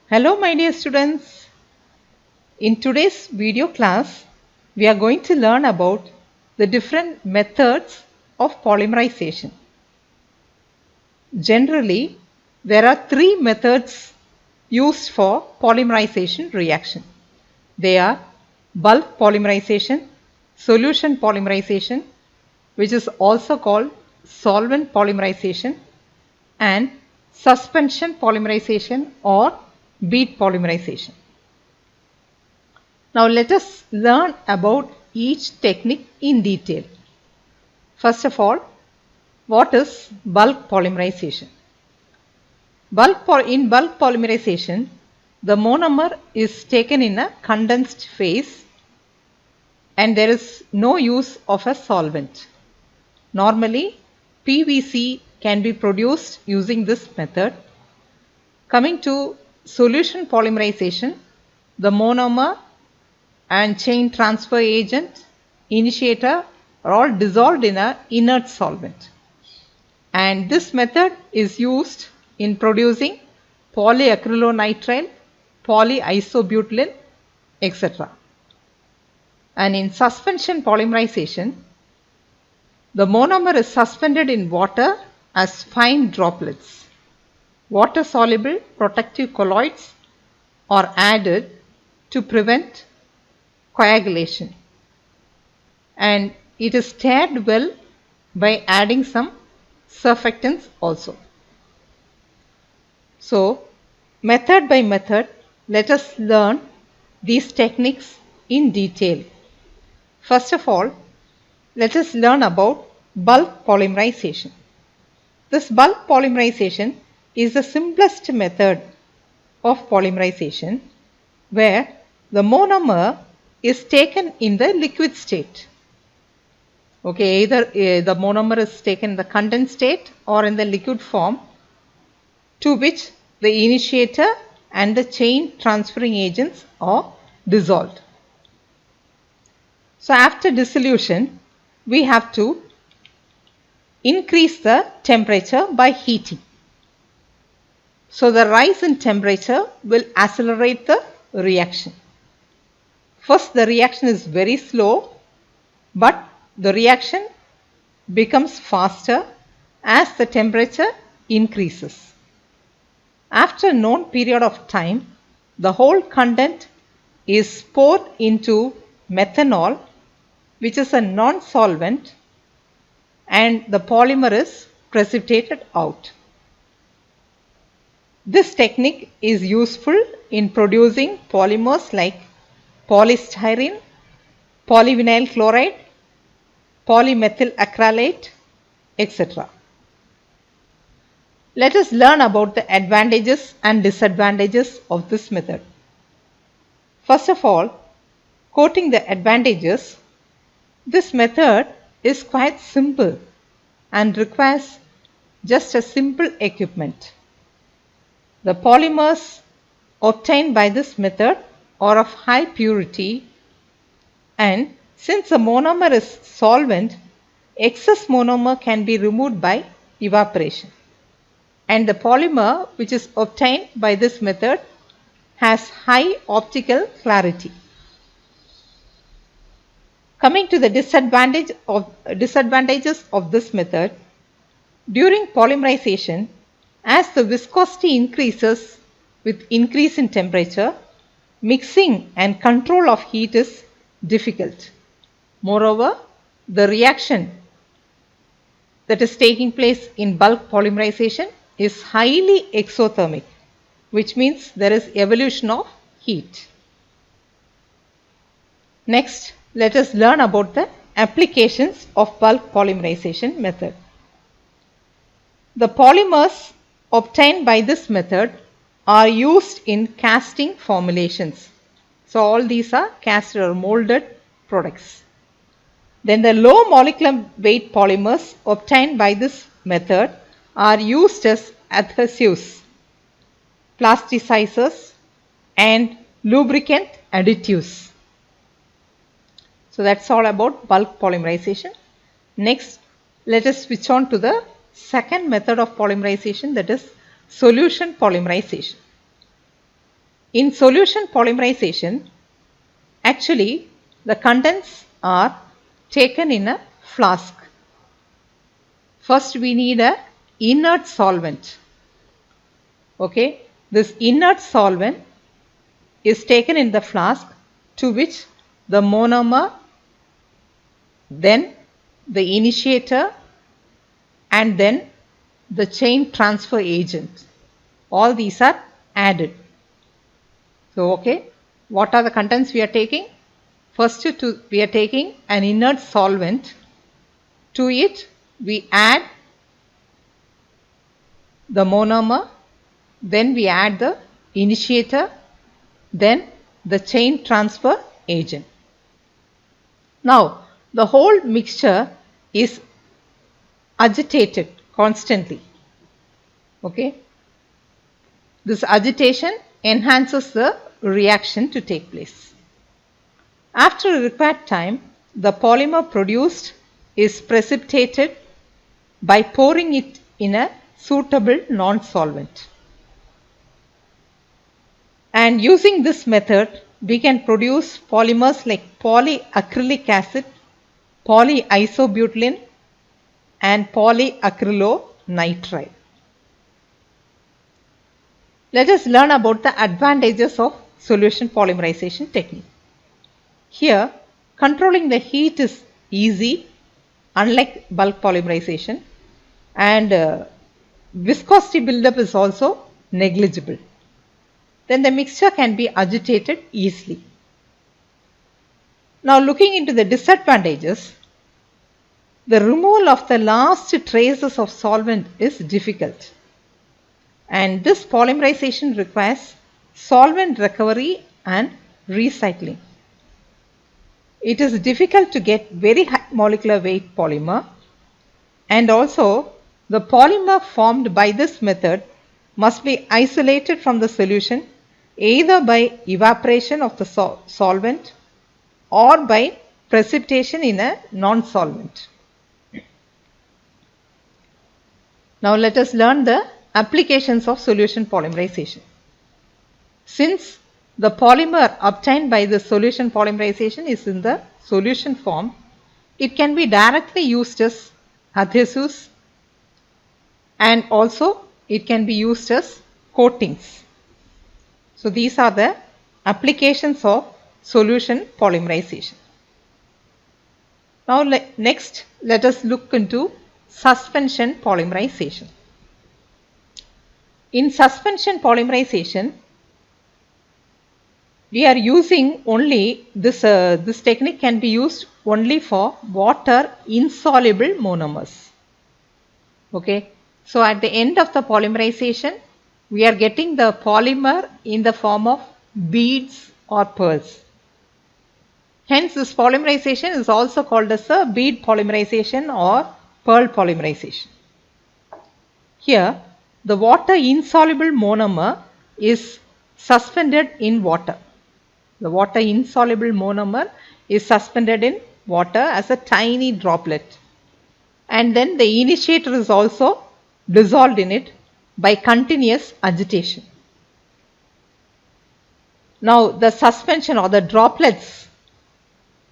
Hello my dear students. In today's video class, we are going to learn about the different methods of polymerization. Generally, there are three methods used for polymerization reaction. They are bulk polymerization, solution polymerization, which is also called solvent polymerization, and suspension polymerization or bead polymerization. Now let us learn about each technique in detail. First of all, what is bulk polymerization? In bulk polymerization, the monomer is taken in a condensed phase and there is no use of a solvent. Normally, PVC can be produced using this method. Coming to solution polymerization, the monomer and chain transfer agent, initiator are all dissolved in an inert solvent. And this method is used in producing polyacrylonitrile, polyisobutylene, etc. And in suspension polymerization, the monomer is suspended in water as fine droplets. Water-soluble protective colloids are added to prevent coagulation, and it is stirred well by adding some surfactants also. So, method by method, let us learn these techniques in detail. First of all, let us learn about bulk polymerization. This bulk polymerization is the simplest method of polymerization where the monomer is taken in the liquid state. Okay, either the monomer is taken in the condensed state or in the liquid form, to which the initiator and the chain transferring agents are dissolved. So after dissolution, we have to increase the temperature by heating. So the rise in temperature will accelerate the reaction. First, the reaction is very slow, but the reaction becomes faster as the temperature increases. After a known period of time, the whole content is poured into methanol, which is a non-solvent, and the polymer is precipitated out. This technique is useful in producing polymers like polystyrene, polyvinyl chloride, polymethyl acrylate, etc. Let us learn about the advantages and disadvantages of this method. First of all, quoting the advantages, this method is quite simple and requires just a simple equipment. The polymers obtained by this method are of high purity, and since the monomer is solvent, excess monomer can be removed by evaporation. And the polymer which is obtained by this method has high optical clarity. Coming to the disadvantages of this method, during polymerization, as the viscosity increases with increase in temperature, mixing and control of heat is difficult. Moreover, the reaction that is taking place in bulk polymerization is highly exothermic, which means there is evolution of heat. Next, let us learn about the applications of bulk polymerization method. The polymers obtained by this method are used in casting formulations. So all these are cast or molded products. Then the low molecular weight polymers obtained by this method are used as adhesives, plasticizers, and lubricant additives. So that's all about bulk polymerization. Next, let us switch on to the second method of polymerization, that is solution polymerization. In solution polymerization, actually the contents are taken in a flask. First we need a inert solvent. Okay, this inert solvent is taken in the flask, to which the monomer, then the initiator, and then the chain transfer agent. All these are added. So, okay, what are the contents we are taking? First, we are taking an inert solvent. To it, we add the monomer, then we add the initiator, then the chain transfer agent. Now, the whole mixture is agitated constantly. Okay. This agitation enhances the reaction to take place. After a required time, the polymer produced is precipitated by pouring it in a suitable non-solvent. And using this method, we can produce polymers like polyacrylic acid, polyisobutylene, and polyacrylonitrile. Let us learn about the advantages of solution polymerization technique. Here, controlling the heat is easy, unlike bulk polymerization, and viscosity buildup is also negligible. Then the mixture can be agitated easily. Now, looking into the disadvantages, the removal of the last traces of solvent is difficult, and this polymerization requires solvent recovery and recycling. It is difficult to get very high molecular weight polymer, and also the polymer formed by this method must be isolated from the solution either by evaporation of the solvent or by precipitation in a non-solvent. Now let us learn the applications of solution polymerization. Since the polymer obtained by the solution polymerization is in the solution form, it can be directly used as adhesives, and also it can be used as coatings. So these are the applications of solution polymerization. Now next let us look into suspension polymerization. In suspension polymerization, we are using only this technique can be used only for water insoluble monomers. Okay, so at the end of the polymerization, we are getting the polymer in the form of beads or pearls. Hence, this polymerization is also called as a bead polymerization or pearl polymerization. Here, the water insoluble monomer is suspended in water. The water insoluble monomer is suspended in water as a tiny droplet, and then the initiator is also dissolved in it by continuous agitation. Now the suspension or the droplets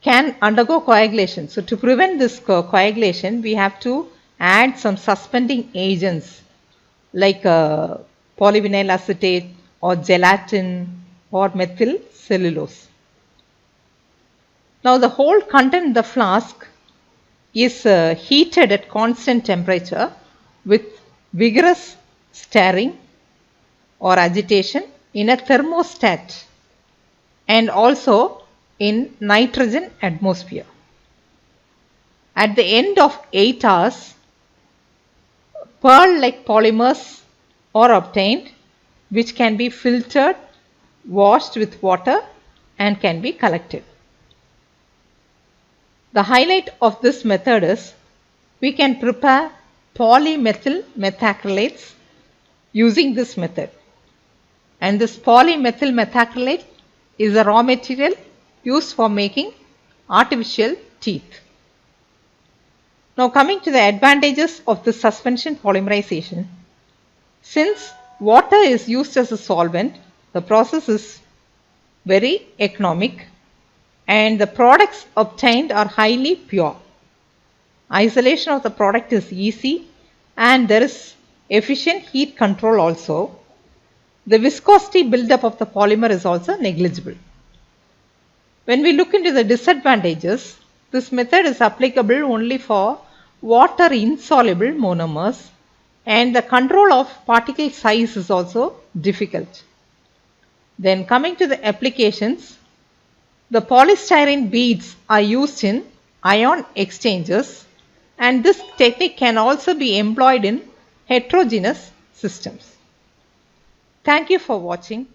can undergo coagulation. So to prevent this coagulation, we have to add some suspending agents like polyvinyl acetate or gelatin or methyl cellulose. Now the whole content in the flask is heated at constant temperature with vigorous stirring or agitation in a thermostat and also in nitrogen atmosphere. At the end of 8 hours, pearl-like polymers are obtained, which can be filtered, washed with water, and can be collected. The highlight of this method is we can prepare polymethyl methacrylates using this method, and this polymethyl methacrylate is a raw material used for making artificial teeth. Now coming to the advantages of the suspension polymerization, since water is used as a solvent, The process is very economic and the products obtained are highly pure. Isolation of the product is easy and there is efficient heat control also. The viscosity buildup of the polymer is also negligible. When we look into the disadvantages, this method is applicable only for water insoluble monomers and the control of particle size is also difficult. Then coming to the applications, the polystyrene beads are used in ion exchangers and this technique can also be employed in heterogeneous systems. Thank you for watching.